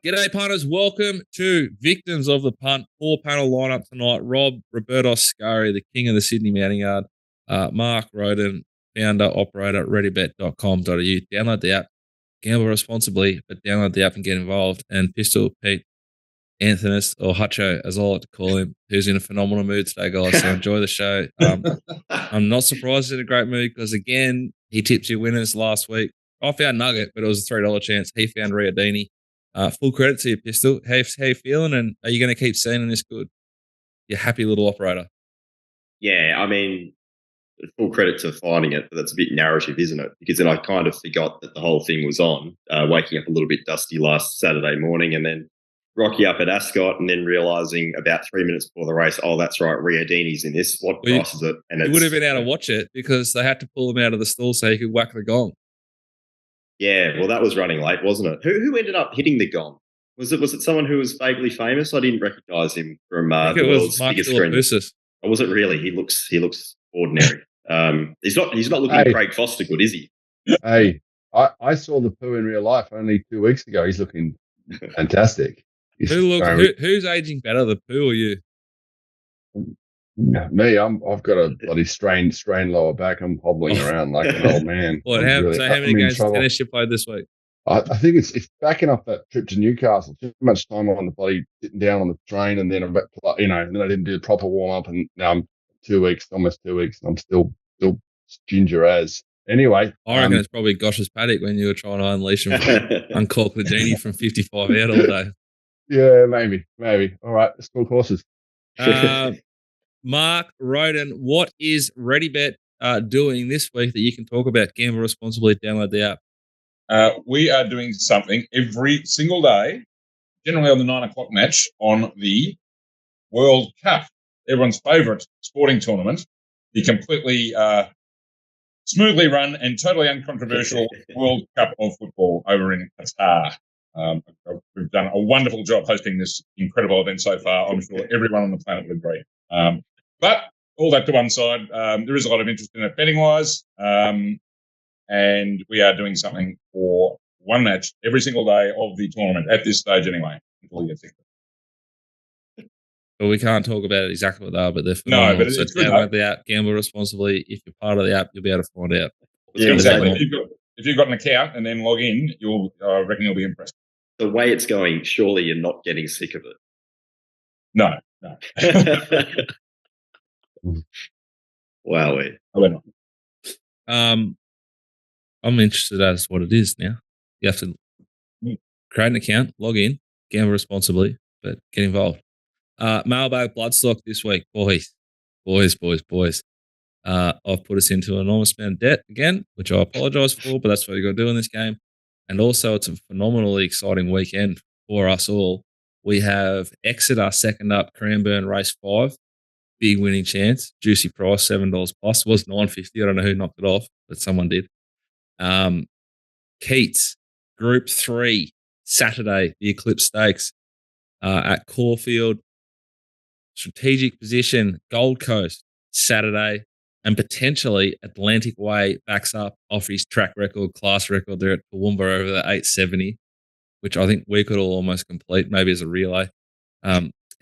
G'day, punters. Welcome to Victims of the Punt. 4-panel lineup tonight. Rob, Roberto Scurry, the king of the Sydney Mounting Yard. Mark Rhoden, founder, operator, readybet.com.au. Download the app. Gamble responsibly, but download the app and get involved. And Pistol Pete, Anthonisz, or Hutcho, as I like to call him, who's in a phenomenal mood today, guys. So enjoy the show. I'm not surprised he's in a great mood because, again, he tipped your winners last week. I found Nugget, but it was a $3 chance. He found Riadini. Full credit to you, Pistol. How you feeling, and are you going to keep seeing this good? You happy little operator. Yeah, I mean, full credit to finding it, but that's a bit narrative, isn't it? Because then I kind of forgot that the whole thing was on, waking up a little bit dusty last Saturday morning and then rocky up at Ascot and then realising about 3 minutes before the race, oh, that's right, Riadini's in this. What price is it? And you would have been able to watch it because they had to pull him out of the stall so he could whack the gong. Yeah, well, that was running late, wasn't it? Who ended up hitting the gong? Was it someone who was vaguely famous? I didn't recognise him from the world's biggest screen. Or was it really? He looks ordinary. He's not looking Craig Foster good, is he? Hey, I saw the poo in real life only 2 weeks ago. He's looking fantastic. Who's aging better, the poo or you? Me, I've got a bloody strained lower back. I'm hobbling around like an old man. How many games of tennis you played this week? I think it's backing up that trip to Newcastle. Too much time on the bloody sitting down on the train, and then then I didn't do the proper warm up, and now I'm almost 2 weeks, and I'm still ginger as. Anyway, I reckon it's probably Gosh's paddock when you were trying to unleash him, uncork the genie from 55 out all day. Yeah, maybe. All right, let's talk horses. Mark Rhoden, what is ReadyBet doing this week that you can talk about? Gamble responsibly, download the app. We are doing something every single day, generally on the 9 o'clock match on the World Cup, everyone's favourite sporting tournament, the completely smoothly run and totally uncontroversial World Cup of football over in Qatar. We've done a wonderful job hosting this incredible event so far. I'm sure everyone on the planet would agree. But all that to one side, there is a lot of interest in it betting-wise, and we are doing something for one match every single day of the tournament, at this stage anyway, until we get sick. But we can't talk about exactly what they are, but they're phenomenal. No, but it's good. Download the app, gamble responsibly. If you're part of the app, you'll be able to find out. Yeah, exactly. If you've got an account and then log in, I reckon you'll be impressed. The way it's going, surely you're not getting sick of it. No. Wow. I'm interested as what it is now. You have to create an account, log in, gamble responsibly, but get involved. Mailbag Bloodstock this week, boys. I've put us into an enormous amount of debt again, which I apologise for, but that's what you got to do in this game. And also, it's a phenomenally exciting weekend for us all. We have Exeter second up, Cranbourne race 5, big winning chance, juicy price, $7 plus. It was $9.50. I don't know who knocked it off, but someone did. Keats, Group 3, Saturday, the Eclipse Stakes at Caulfield. Strategic position, Gold Coast, Saturday, and potentially Atlantic Way backs up off his track record, class record there at Toowoomba over the 870, which I think we could all almost complete, maybe as a relay.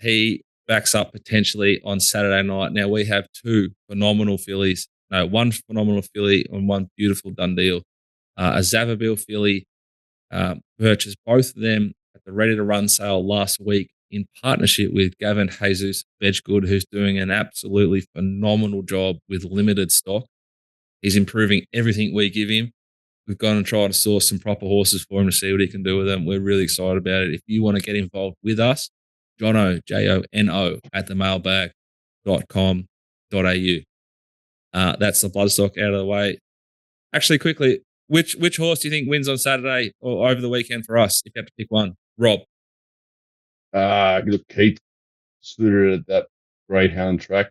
He backs up potentially on Saturday night. Now, we have one phenomenal filly and one beautiful done deal. A Zavabil filly purchased both of them at the Ready to Run sale last week in partnership with Gavin Jesus Bedgood, who's doing an absolutely phenomenal job with limited stock. He's improving everything we give him. We've gone and tried to source some proper horses for him to see what he can do with them. We're really excited about it. If you want to get involved with us, Jono, Jono, at themailbag.com.au. That's the Bloodstock out of the way. Actually, quickly, which horse do you think wins on Saturday or over the weekend for us, if you have to pick one? Rob. Look, Keith suited at that greyhound track,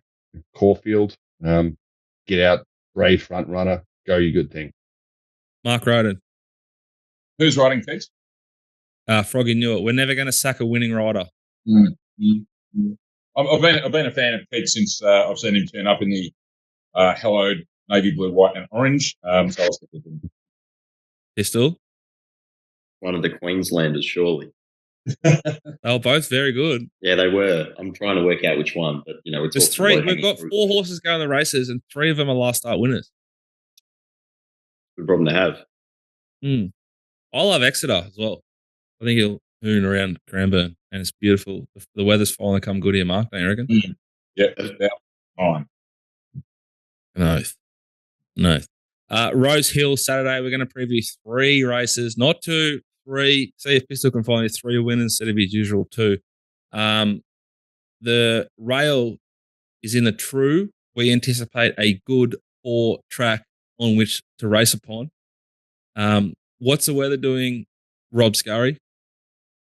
Caulfield. Get out, brave front runner, go your good thing. Mark Rhoden. Who's riding Keith? Froggy knew it. We're never going to sack a winning rider. I've been a fan of Keith since I've seen him turn up in the hallowed navy blue, white, and orange. So I'll stick with him. Pistol? One of the Queenslanders, surely. They were both very good. Yeah, they were. I'm trying to work out which one, but it's There's three. We've got 4 horses going the races, and 3 of them are last start winners. Good problem to have. I love Exeter as well. I think he'll hoon around Cranbourne, and it's beautiful. The weather's finally come good here, Mark. Don't you reckon? Yeah, fine. No. Rosehill Saturday. We're going to preview 3 races, not 2, 3. See if Pistol can find 3 winners instead of his usual 2. The rail is in the True. We anticipate a good 4-track on which to race upon. What's the weather doing, Rob Scurry?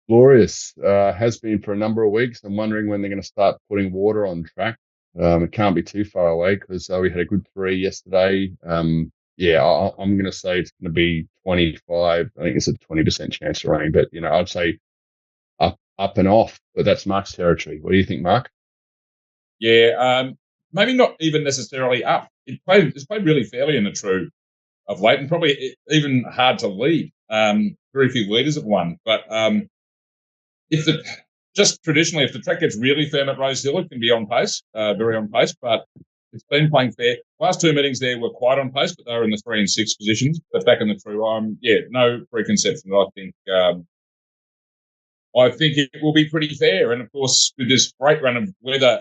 Glorious. Has been for a number of weeks. I'm wondering when they're going to start putting water on track. It can't be too far away because we had a good 3 yesterday. I'm going to say it's going to be 25. I think it's a 20% chance of rain, but I'd say up and off. But that's Mark's territory. What do you think, Mark? Yeah, maybe not even necessarily up. It's played really fairly in the True of late, and probably even hard to lead. Very few leaders have won, but traditionally, if the track gets really firm at Rosehill, it can be on pace, very on pace. But it's been playing fair. Last 2 meetings there were quite on pace, but they were in the 3 and 6 positions. But back in the True, no preconceptions. I think it will be pretty fair. And of course, with this great run of weather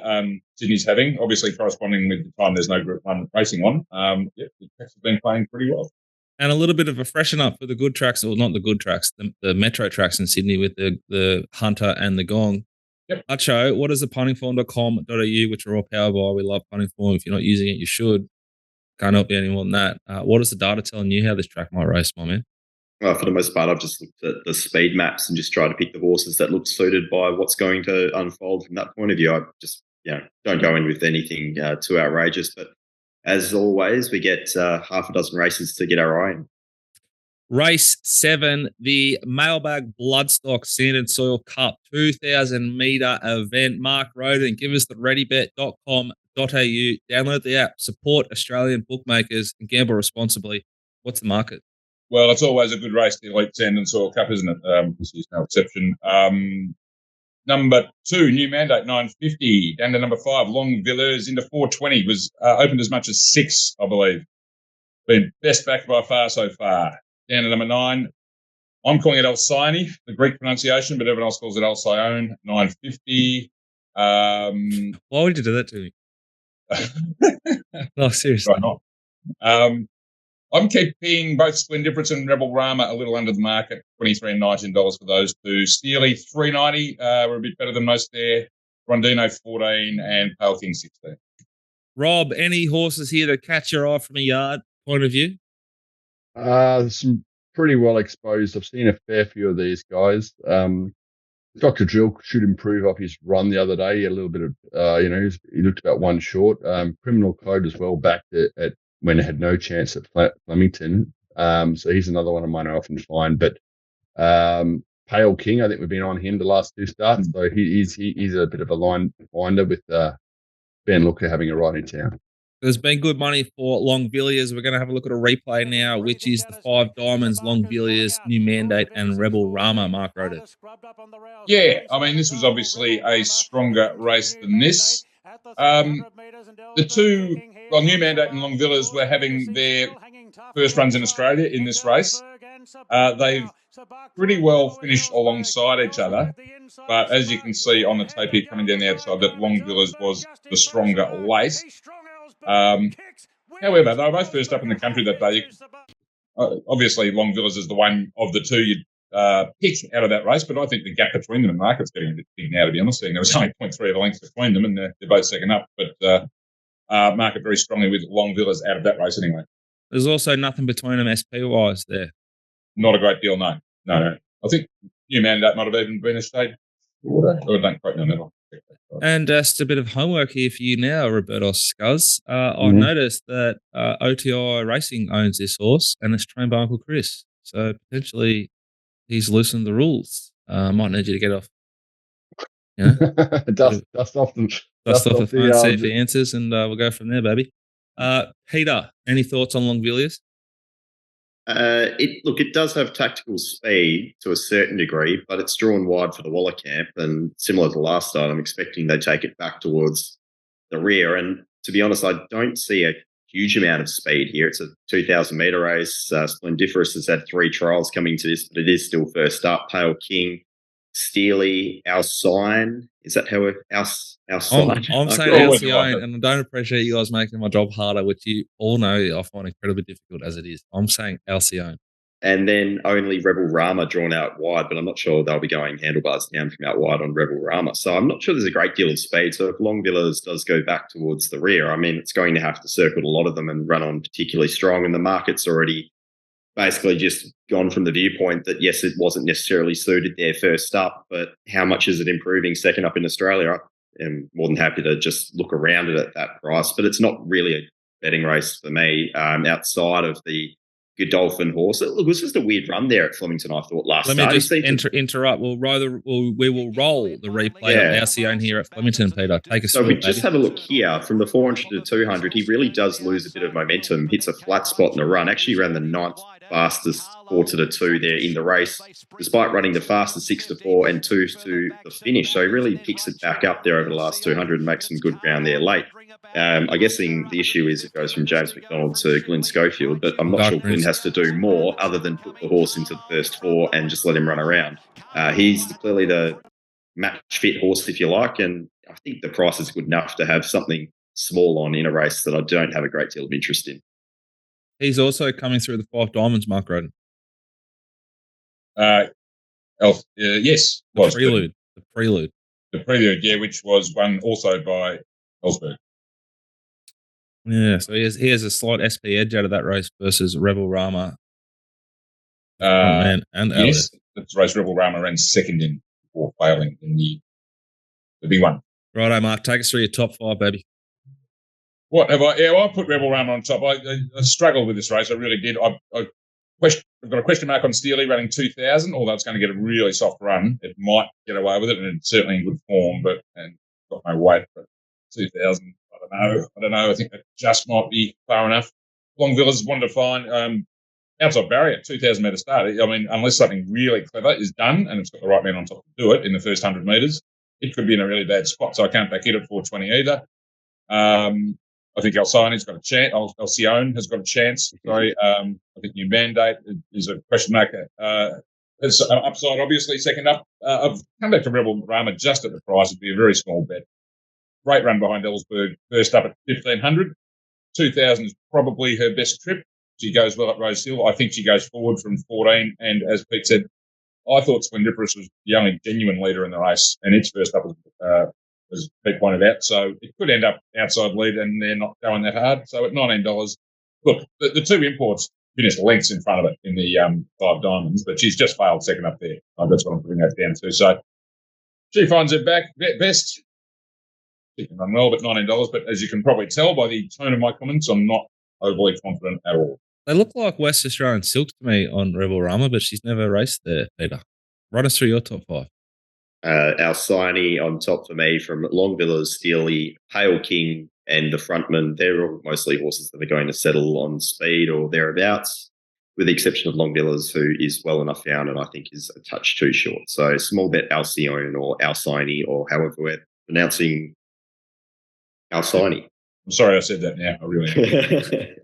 Sydney's having, obviously corresponding with the time there's no Group 1 racing on, the tracks have been playing pretty well. And a little bit of a freshen up for the good tracks, or not the good tracks, the metro tracks in Sydney with the Hunter and the Gong. Yep. Acho, what is the puntingform.com.au, which are all powered by? We love Punting Form. If you're not using it, you should. Can't help you any more than that. What is the data telling you how this track might race, my man? Well, for the most part, I've just looked at the speed maps and just tried to pick the horses that look suited by what's going to unfold from that point of view. I just, don't go in with anything too outrageous. But as always, we get half a dozen races to get our eye in. Race 7, the Mailbag Bloodstock Sand and Soil Cup 2,000 metre event. Mark Rhoden, give us the readybet.com.au. Download the app, support Australian bookmakers, and gamble responsibly. What's the market? Well, it's always a good race, the Elite Sand and Soil Cup, isn't it? This is no exception. Number 2, New Mandate, 950. Down to number 5, Long Villiers into 420. Was opened as much as 6, I believe. Been best back by far so far. Down to number 9. I'm calling it Alcyone, the Greek pronunciation, but everyone else calls it Alcyone, 950. Why would you do that to me? No, seriously. Right not. I'm keeping both Splendid Difference and Rebel Rama a little under the market, $23 and $19 for those 2. Steely, $3.90. We're a bit better than most there. Rondino, $14, and Pale King, $16. Rob, any horses here that catch your eye from a yard point of view? There's some pretty well exposed. I've seen a fair few of these guys. Dr. Drill should improve off his run the other day. He had a little bit of, he looked about 1 short. Criminal Code as well, back at when it had no chance at Flemington. So he's another one of mine I often find. But Pale King, I think we've been on him the last 2 starts. So he's a bit of a line finder with Ben Looker having a ride in town. There's been good money for Long Villiers. We're going to have a look at a replay now, which is the 5 diamonds, Long Villiers, New Mandate, and Rebel Rama. Mark Rhoden. Yeah, this was obviously a stronger race than this. The 2, New Mandate and Long Villiers were having their first runs in Australia in this race. They've pretty well finished alongside each other, but as you can see on the tape here coming down the outside, that Long Villiers was the stronger late. However, they were both first up in the country that day. Obviously, Long Villiers is the one of the 2 you'd pick out of that race, but I think the gap between them in the market's getting a bit big now, to be honest. There was only 0.3 of a length between them, and they're both second up, but market very strongly with Long Villiers out of that race anyway. There's also nothing between them SP-wise there. Not a great deal, no. I think New Mandate might have even been a state order. I don't quite know that. And just a bit of homework here for you now, Roberto Scuzz. I noticed that OTI Racing owns this horse, and it's trained by Uncle Chris. So potentially he's loosened the rules. Might need you to get off. Dust off the phone, see if he answers, and we'll go from there, baby. Peter, any thoughts on Long Villiers? It does have tactical speed to a certain degree, but it's drawn wide for the Waller camp, and similar to last start, I'm expecting they take it back towards the rear. And to be honest, I don't see a huge amount of speed here. It's a 2,000 metre race. Splendiferous has had 3 trials coming to this, but it is still first up. Pale King, Steely, Alcyon. Is that how Alcyon? I'm saying Alcyon, and I don't appreciate you guys making my job harder, which you all know I find incredibly difficult as it is. I'm saying Alcyon. And then only Rebel Rama drawn out wide, but I'm not sure they'll be going handlebars down from out wide on Rebel Rama. So I'm not sure there's a great deal of speed. So if Longvillas does go back towards the rear, I mean, it's going to have to circle a lot of them and run on particularly strong. And the market's already basically just gone from the viewpoint that, yes, it wasn't necessarily suited there first up, but how much is it improving second up in Australia? I'm more than happy to just look around it at that price, but it's not really a betting race for me outside of the Godolphin horse. It was just a weird run there at Flemington, I thought, last start. Let me just interrupt. We will roll the replay of Alcyon here at Flemington, Peter. Take a So we just have a look here. From the 400 to 200, he really does lose a bit of momentum, hits a flat spot in the run, actually ran the 9th fastest 4 to the 2 there in the race, despite running the fastest 6 to 4 and 2 to the finish. So he really picks it back up there over the last 200 and makes some good ground there late. I guess the issue is it goes from James McDonald to Glenn Schofield, but I'm not sure Glenn has to do more other than put the horse into the first 4 and just let him run around. He's clearly the match fit horse, if you like, and I think the price is good enough to have something small on in a race that I don't have a great deal of interest in. He's also coming through the 5 Diamonds, Mark Rhoden. Yes. The Prelude. The Prelude, yeah, which was won also by Ellsberg. Yeah, so he has a slight SP edge out of that race versus Rebel Rama. And yes, that's race Rebel Rama ran second in before failing in the big one. Righto, Mark, take us through your top 5, baby. What have I? Yeah, I put Rebel Rama on top. I struggled with this race. I really did. I've got a question mark on Steely running 2,000, although it's going to get a really soft run. It might get away with it, and it's certainly in good form, but got no weight. But 2,000, I don't know. I think that just might be far enough. Longvillas wanted to find outside barrier, 2,000 metre start. I mean, unless something really clever is done and it's got the right man on top to do it in the first 100 metres, it could be in a really bad spot. So I can't back it at 420 either. I think Alcyon's got a chance. Alcyon has got a chance. Sorry. I think New Mandate is a question mark. There's an upside, obviously. Second up, I've come back to Rebel Rama just at the price. It'd be a very small bet. Great run behind Ellsberg. First up at 1,500. 2,000 is probably her best trip. She goes well at Rosehill. I think she goes forward from 14. And as Pete said, I thought Splendiferous was the only genuine leader in the race, and its first up was as Pete pointed out. So it could end up outside lead and they're not going that hard. So at $19, look, the 2 imports finished lengths in front of it in the 5 Diamonds, but she's just failed second up there. That's what I'm putting that down to. So she finds her back best. She can run well, but $19. But as you can probably tell by the tone of my comments, I'm not overly confident at all. They look like West Australian Silks to me on Rebel Rama, but she's never raced there, Peter. Run us through your top 5. Alcyone on top for me from Longvillas, Steely, Pale King, and the frontman. They're all mostly horses that are going to settle on speed or thereabouts, with the exception of Longvillas, who is well enough found and I think is a touch too short. So small bet Alcyon or Alcyone, or however we're pronouncing Alcyone. I'm sorry I said that now. I really am.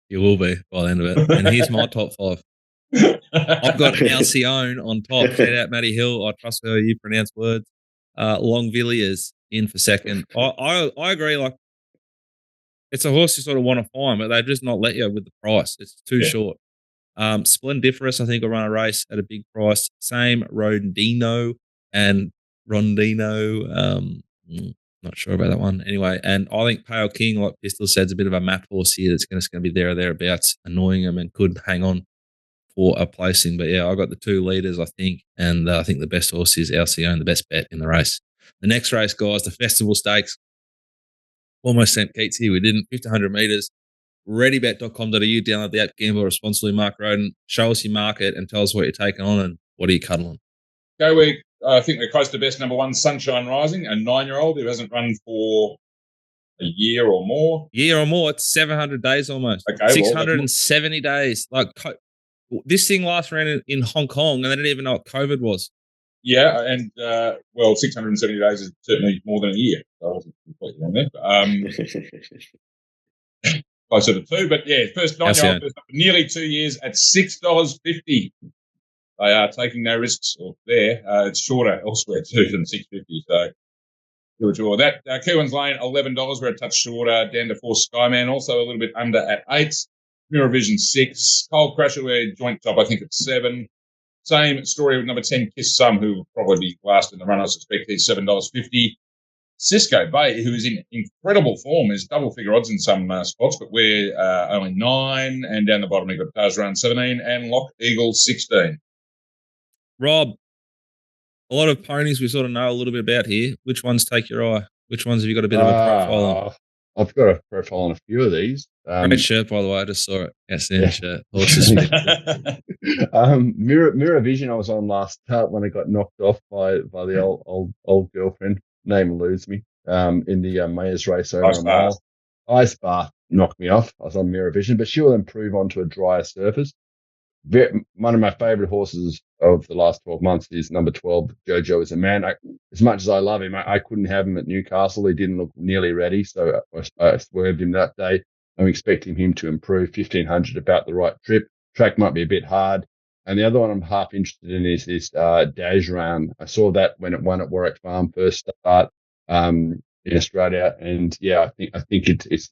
You will be by the end of it. And here's my top 5. I've got Alcyon on top. Shout out Matty Hill. I trust how you pronounce words. Longvilliers in for second. I agree. Like, it's a horse you sort of want to find, but they've just not let you with the price. It's too short. Splendiferous, I think, will run a race at a big price. Same Rondino and Rondino. Not sure about that one. Anyway, and I think Pale King, like Pistol said, is a bit of a mat horse here that's going to be there or thereabouts, annoying him and could hang on for a placing. But yeah, I got the 2 leaders, I think, and I think the best horse is Alcyon, the best bet in the race. The next race, guys, the Festival Stakes. Almost sent Keats here. We didn't. 1,500 metres. Readybet.com.au. Download the app. Gamble responsibly. Mark Rhoden, show us your market and tell us what you're taking on and what are you cuddling. I think we're close to best number 1, Sunshine Rising, a 9-year-old who hasn't run for a year or more. It's 700 days almost. Okay, 670 days. Like, This thing last ran in Hong Kong, and they didn't even know what COVID was. Yeah, and 670 days is certainly more than a year. So I wasn't completely wrong there. Closer to 2, but yeah, first 9-year-old, first up for nearly 2 years at $6.50. They are taking no risks there. It's shorter elsewhere too than $6.50. So do a draw. That Kirwan's Lane, $11. We're a touch shorter. Down to 4 Skyman, also a little bit under at 8. Mirror Vision 6. Cold Crusher, we're joint top, I think at 7. Same story with number 10, Kiss Some, who will probably be last in the run, I suspect. He's $7.50. Cisco Bay, who is in incredible form, is double-figure odds in some spots, but we're only 9. And down the bottom, we've got Taj Run 17 and Lock Eagle 16. Rob, a lot of ponies we sort of know a little bit about here. Which ones take your eye? Which ones have you got a bit of a profile on? I've got a profile on a few of these. Great shirt, by the way. I just saw it. Outstanding shirt. Horses. Mirror Vision I was on last start when I got knocked off by the old girlfriend. Name eludes me. In the mayor's race over a mile. Ice Bath knocked me off. I was on Mirror Vision, but she will improve onto a drier surface. One of my favourite horses of the last 12 months is number 12, Jojo Is a Man. As much as I love him, I couldn't have him at Newcastle. He didn't look nearly ready, so I swerved him that day. I'm expecting him to improve. 1,500 about the right trip. Track might be a bit hard. And the other one I'm half interested in is this Dajran. I saw that when it won at Warwick Farm first start in Australia, and yeah, I think it's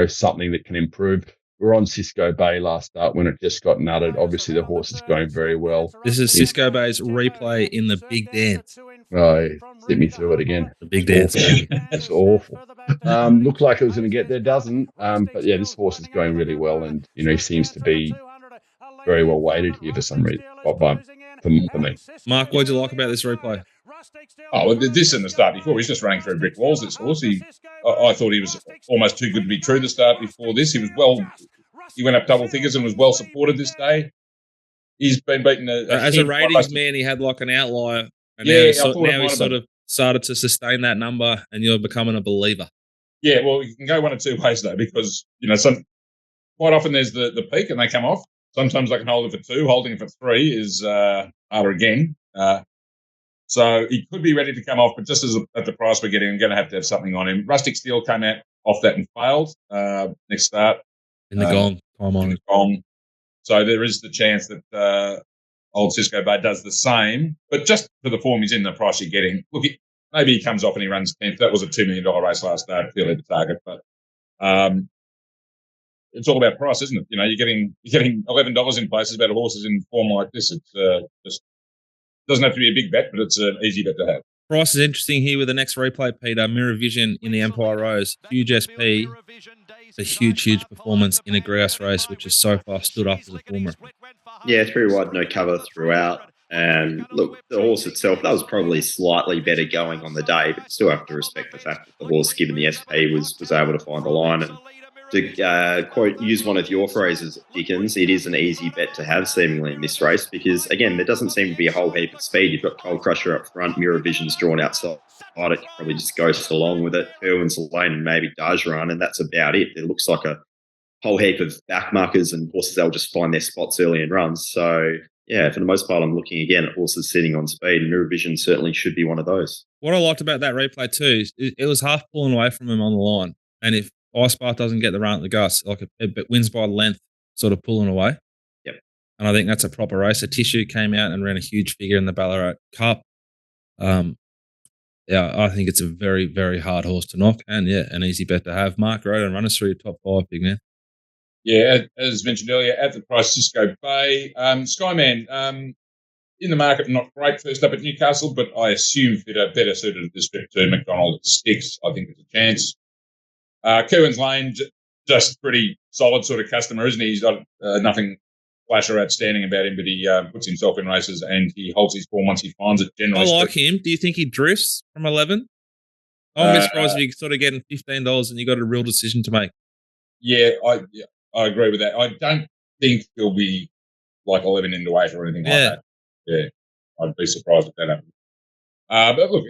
something that can improve. We're on Cisco Bay last start when it just got nutted. Obviously, the horse is going very well. This is Cisco Bay's replay in the Big Dance. Oh, sit me through it again. The Big Dance. It's awful. Looked like it was going to get there, doesn't. But yeah, this horse is going really well, and he seems to be very well weighted here for some reason. For me. Mark, what did you like about this replay? Oh, this in the start before, he's just running through brick walls, this horse. I thought he was almost too good to be true the start before this. He went up double figures and was well supported this day. He's been beaten. As a ratings man, he had like an outlier. And now he's sort of started to sustain that number, and you're becoming a believer. Yeah, well, you can go one of two ways, though, because, quite often there's the peak and they come off. Sometimes I can hold it for 2. Holding it for 3 is harder again. So he could be ready to come off, but just at the price we're getting, I'm going to have something on him. Rustic Steel came out off that and failed next start. In the gong. Time on. Gong. So there is the chance that old Cisco Bay does the same, but just for the form he's in, the price you're getting. Look, maybe he comes off and he runs 10th. That was a $2 million race last start, clearly the target, but it's all about price, isn't it? You're getting $11 in places about horses in form like this. It's just doesn't have to be a big bet, but it's an easy bet to have. Price is interesting here with the next replay, Peter. Mirror Vision in the Empire Rose. Huge SP. It's a huge performance in a grouse race, which has so far stood up as a former. Yeah, 3 wide, no cover throughout. And look, the horse itself, that was probably slightly better going on the day, but you still have to respect the fact that the horse, given the SP, was able to find the line. And to use one of your phrases, Dickens, it is an easy bet to have seemingly in this race because, again, there doesn't seem to be a whole heap of speed. You've got Cold Crusher up front, Mirror Vision's drawn outside. It probably just goes along with it. Irwin's Lane and maybe Dajran, and that's about it. It looks like a whole heap of backmarkers and horses that will just find their spots early in runs. So, yeah, for the most part, I'm looking again at horses sitting on speed, and Mirror Vision certainly should be one of those. What I liked about that replay too is it was half pulling away from him on the line, and if Ice Bath doesn't get the run at the Gus, like it wins by length, sort of pulling away. Yep. And I think that's a proper race. A Tissue came out and ran a huge figure in the Ballarat Cup. I think it's a very, very hard horse to knock, and an easy bet to have. Mark Rhoden, run us through your top 5, big man. Yeah, as mentioned earlier, at the price, Cisco Bay. Skyman, in the market, not great first up at Newcastle, but I assume better suited at this trip to McDonald at Sticks. I think there's a chance. Kirwan's Lane, just pretty solid sort of customer, isn't he? He's got nothing flash or outstanding about him, but he puts himself in races and he holds his form once he finds it generally. I like him. Do you think he drifts from 11? I wouldn't be surprised if you're sort of getting $15 and you got a real decision to make. Yeah, I agree with that. I don't think he'll be like 11 into 8 or anything like that. Yeah, I'd be surprised if that happened. But look,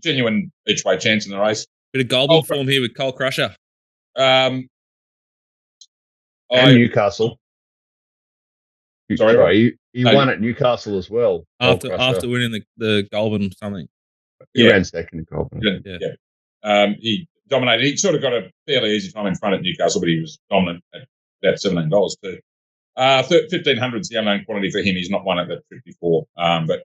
genuine each way chance in the race. Bit of golden form here with Cold Crusher. And Newcastle. Sorry, he No, won at Newcastle as well. After winning the Goulburn something. He ran second in Goulburn. Yeah. He dominated. He sort of got a fairly easy time in front at Newcastle, but he was dominant at about $17 too. 1,500 is the unknown quantity for him. He's not won at that trip before, but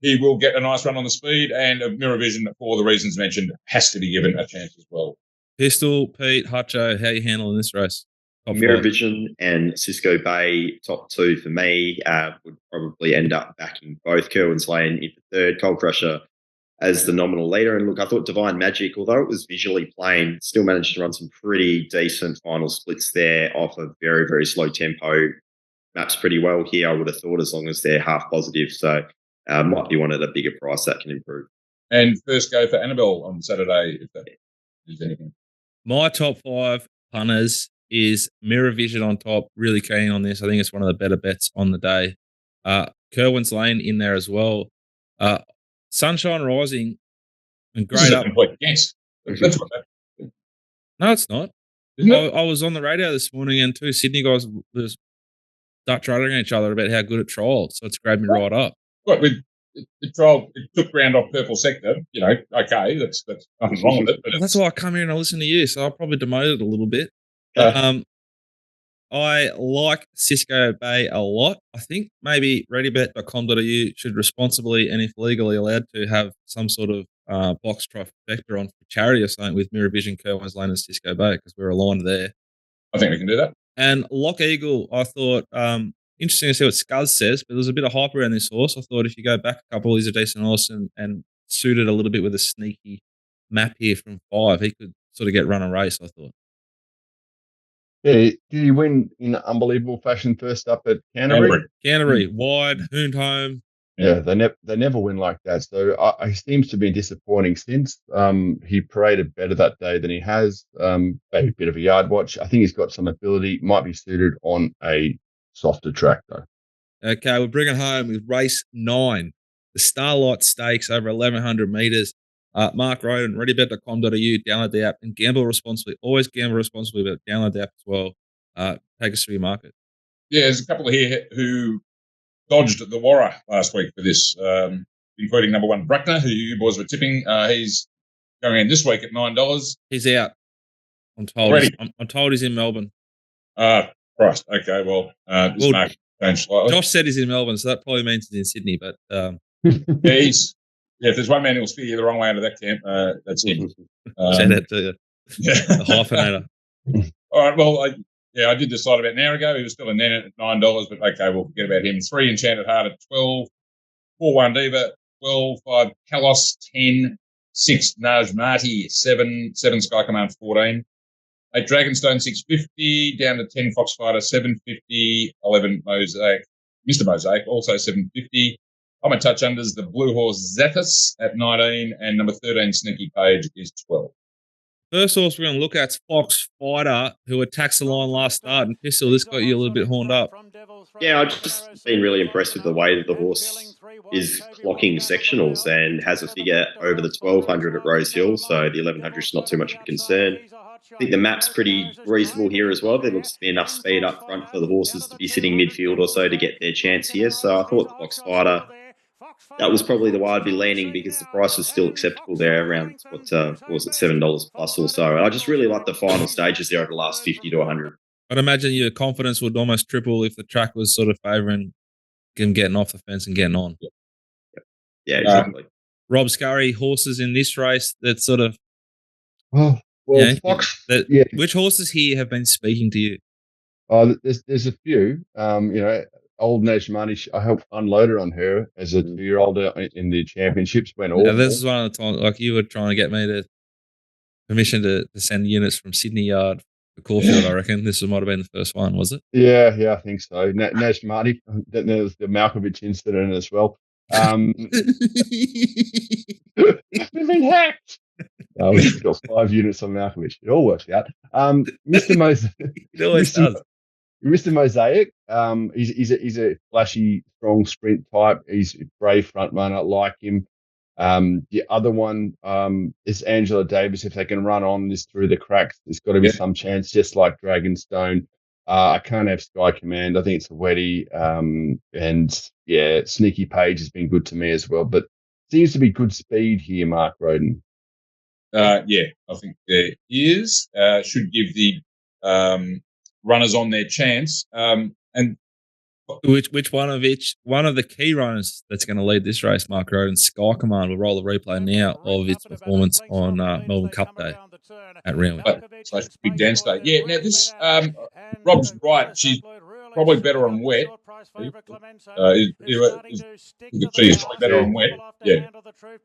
he will get a nice run on the speed, and a Mirror Vision, for the reasons mentioned, has to be given a chance as well. Pistol, Pete, Hutcho, how are you handling this race? Mirror Vision and Cisco Bay, top two for me, would probably end up backing both Kerwin's Lane in the third, Cold Crusher as the nominal leader. And look, I thought Divine Magic, although it was visually plain, still managed to run some pretty decent final splits there off a very, very slow tempo. Maps pretty well here, I would have thought, as long as they're half positive. So might be one at a bigger price that can improve. And first go for Annabelle on Saturday, if that is anything. My top 5 punters is Mirror Vision on top. Really keen on this. I think it's one of the better bets on the day. Kerwin's Lane in there as well. Sunshine Rising and great up. Yes, that's what that. No, it's not. Isn't it? I was on the radio this morning and 2 Sydney guys was Dutch running each other about how good it trialled. So it's grabbed me right up. What with the trial, it took ground off Purple Sector. You know, okay, that's nothing wrong with it. But that's why I come here and I listen to you. So I'll probably demote it a little bit. I like Cisco Bay a lot. I think maybe readybet.com.au should responsibly and if legally allowed to have some sort of box trifecta on for charity or something with Mirror Vision, Kerwin's Lane and Cisco Bay because we're aligned there. I think we can do that. And Lock Eagle, I thought, interesting to see what Scuzz says, but there's a bit of hype around this horse. I thought if you go back a couple, he's a decent horse and suited a little bit with a sneaky map here from 5. He could sort of get run a race, I thought. Yeah, did he win in unbelievable fashion first up at Canterbury? Canterbury, wide, hooned home. Yeah, they never win like that. So he seems to be disappointing since. He paraded better that day than he has. Maybe a bit of a yard watch. I think he's got some ability. Might be suited on a softer track though. Okay, we'll bring it home with race 9, the Starlight Stakes over 1,100 metres. Mark Rhoden, readybet.com.au, download the app and gamble responsibly. Always gamble responsibly, but download the app as well. Take us through your market. Yeah, there's a couple here who dodged the Warra last week for this, including number 1, Bruckner, who you boys were tipping. He's going in this week at $9. He's out. I'm told he's in Melbourne. Christ. Okay, well, this market changed slightly. Josh said he's in Melbourne, so that probably means he's in Sydney, but if there's one man who'll steer you the wrong way out of that camp, that's him. Send that to you. Yeah. The hyphenator. All right, well, I did decide about an hour ago. He was still in there at $9, but okay, we'll forget about him. 3 Enchanted Heart at 12, 4-1 Diva, 12, 5 Kalos, 10, 6 Naj Marty, 7 Sky Command, 14, 8 Dragonstone, 650, down to 10 Foxfighter, 750, 11 Mosaic, Mr. Mosaic, also 750. I'm a touch unders the Blue Horse Zathis at 19, and number 13 Sneaky Page is 12. First horse we're going to look at is Fox Fighter, who attacks the line last start. And Pistol, this got you a little bit horned up. Yeah, I've just been really impressed with the way that the horse is clocking sectionals and has a figure over the 1,200 at Rosehill, so the 1,100 is not too much of a concern. I think the map's pretty reasonable here as well. There looks to be enough speed up front for the horses to be sitting midfield or so to get their chance here. So I thought the Fox Fighter, that was probably the way I'd be leaning because the price was still acceptable there around, what was it, $7 plus or so. I just really like the final stages there over the last 50 to 100. I'd imagine your confidence would almost triple if the track was sort of favouring him getting off the fence and getting on. Yeah, exactly. Rob Scurry, horses in this race that sort of... Fox. Which horses here have been speaking to you? There's a few. Old Naj Money, I helped unload her on her as a 2-year-old in the championships. Went all. This is one of the times, like you were trying to get me to permission to send units from Sydney Yard to Caulfield. I reckon this might have been the first one, was it? Yeah, I think so. Naj Money. Then there was the Malkovich incident as well. We've been hacked. We've got 5 units on Malkovich. It all works out. Mr. Mosaic. It always does. Mr. Mosaic, he's a flashy, strong sprint type. He's a brave front runner, like him. The other one is Angela Davis. If they can run on this through the cracks, there's got to be some chance, just like Dragonstone. I can't have Sky Command. I think it's a wetty. And yeah, Sneaky Page has been good to me as well. But seems to be good speed here, Mark Rhoden. Yeah, I think there is. Should give the runners on their chance. And which one of the key runners that's going to lead this race, Mark Rhoden? Sky Command will roll the replay now of its performance on Melbourne Cup Day at Randwick. Big dance day. Yeah, now this Rob's right. She's probably better on wet. She's probably better on wet. Yeah.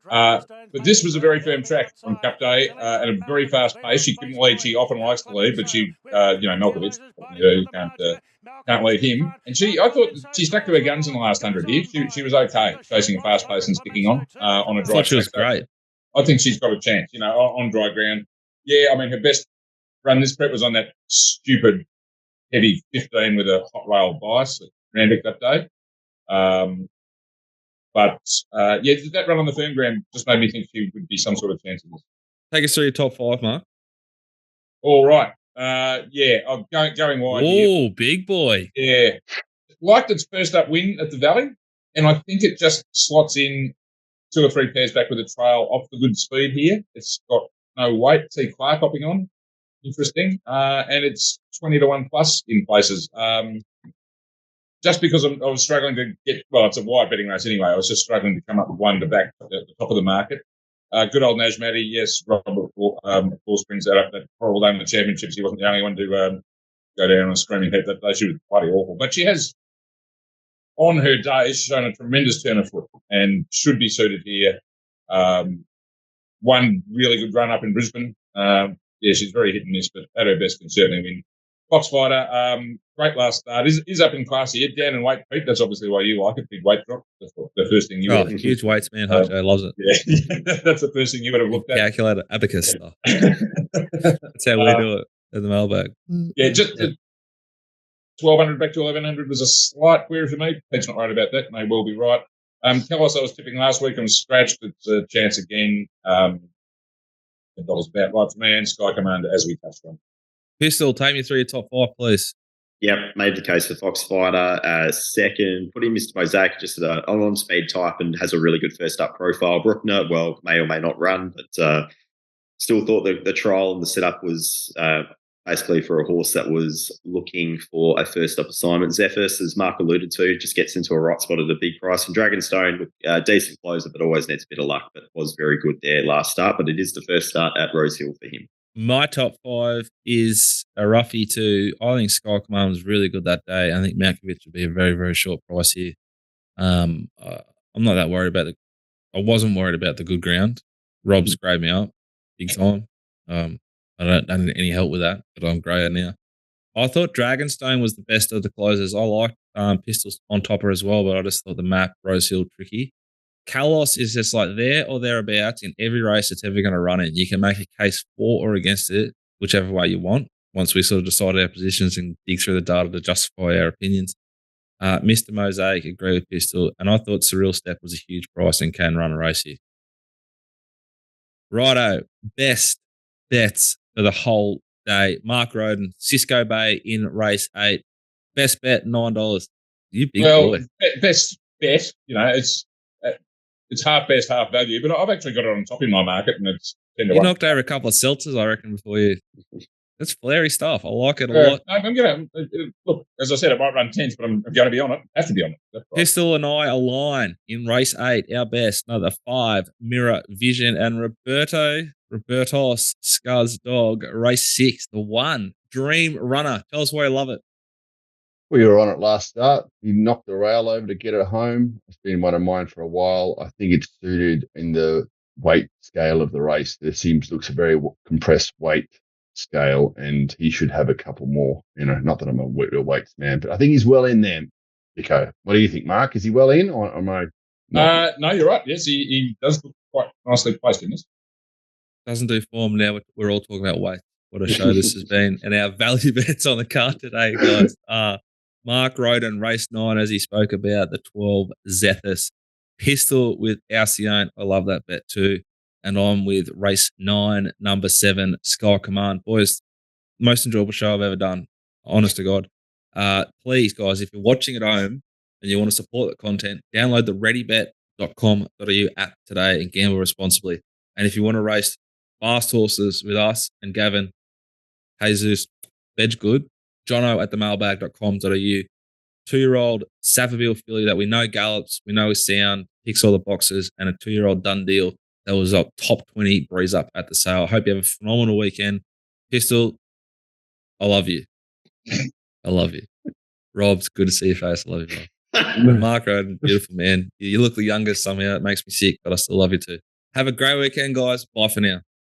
But this was a very firm track on Cup Day at a very fast pace. She couldn't lead. She often likes to lead, but she, Malkovich, you can't lead him. And I thought she stuck to her guns in the last 100 here. She was okay chasing a fast pace and sticking on a dry track. She was great. I think she's got a chance, on dry ground. Yeah, I mean, her best run this prep was on that stupid heavy 15 with a hot rail bias at Randwick that day. But that run on the firm ground just made me think she would be some sort of chance of this. Take us through your top 5, Mark. All right. I'm going wide. Oh, big boy. Yeah. Liked its first up win at the Valley, and I think it just slots in 2 or 3 pairs back with a trail off the good speed here. It's got no weight. T. Clark hopping on. Interesting. And it's 20-1 plus in places. Just because I was struggling to get, it's a wide betting race anyway. I was just struggling to come up with one to back at the top of the market. Good old Najmati, yes, Robert, of course, brings that up. That horrible day in the championships. He wasn't the only one to go down on a screaming head that day. She was bloody awful. But she has, on her day, shown a tremendous turn of foot and should be suited here. One really good run up in Brisbane. She's very hit and miss, but at her best can certainly win. Foxfighter, great last start. Is up in class here. Down in weight, Pete. That's obviously why you like it. Big weight drop. That's the first thing you would have. Huge weights, man. Hojo loves it. Yeah, that's the first thing you would have looked at. Calculator, abacus stuff. That's how we do it at the mailbag. Yeah, just 1,200 back to 1,100 was a slight query for me. Pete's not right about that. May well be right. Telos I was tipping last week and scratched. It's a chance again. That was about right for me. And Sky Commander, as we touched on. Pistol, take me through your top 5, please. Yep, made the case for Foxfighter. Second, put in Mr. Mosaic, just an on-speed type and has a really good first-up profile. Bruckner, may or may not run, but still thought the trial and the setup was basically for a horse that was looking for a first-up assignment. Zephyrus, as Mark alluded to, just gets into a right spot at a big price. And Dragonstone, decent closer, but always needs a bit of luck, but was very good there last start. But it is the first start at Rosehill for him. My top 5 is a roughie too. I think Sky Command was really good that day. I think Malkovich would be a very, very short price here. I'm not that worried about I wasn't worried about the good ground. Rob scraped me up big time. I don't need any help with that, but I'm great now. I thought Dragonstone was the best of the closers. I liked Pistols on topper as well, but I just thought the map Rosehill tricky. Kalos is just like there or thereabouts in every race it's ever going to run in. You can make a case for or against it, whichever way you want, once we sort of decide our positions and dig through the data to justify our opinions. Mr. Mosaic, agree with Pistol, and I thought Surreal Step was a huge price and can run a race here. Righto, best bets for the whole day. Mark Rhoden, Cisco Bay in race 8. Best bet, $9. You big boy. Best bet, it's half best, half value, but I've actually got it on top in my market, and it's 10-1. You knocked over a couple of seltzers, I reckon, before you. That's flary stuff. I like it a lot. I'm going to look. As I said, it might run 10s, but I'm going to be on it. I have to be on it. Right. Pistol and I align in race 8. Our best, another 5. Mirror Vision and Robertos Scuzz Dog. Race 6, the 1 Dream Runner. Tell us why you love it. Well, you were on it last start. You knocked the rail over to get it home. It's been one of mine for a while. I think it's suited in the weight scale of the race. Looks a very compressed weight scale, and he should have a couple more. Not that I'm a real weights man, but I think he's well in there. Dicko, what do you think, Mark? Is he well in, or am I? No, you're right. Yes, he does look quite nicely placed in this. Doesn't do form now. We're all talking about weight. What a show this has been, and our value bets on the card today, guys. Mark Rhoden, race 9, as he spoke about, the 12 Zethus. Pistol with Alcyone. I love that bet too. And I'm with race 9, number 7, Sky Command. Boys, most enjoyable show I've ever done. Honest to God. Please, guys, if you're watching at home and you want to support the content, download the readybet.com.au app today and gamble responsibly. And if you want to race fast horses with us and Gavin, Jesus, Veg Good, Jono at the mailbag.com.au, 2-year-old Savabeel filly that we know gallops, we know is sound, ticks all the boxes, and a 2-year-old done deal that was a top 20 breeze up at the sale. I hope you have a phenomenal weekend. Pistol, I love you. I love you. Rob's good to see your face. I love you, Rob. Mark Rhoden, beautiful man. You look the youngest somehow. It makes me sick, but I still love you too. Have a great weekend, guys. Bye for now.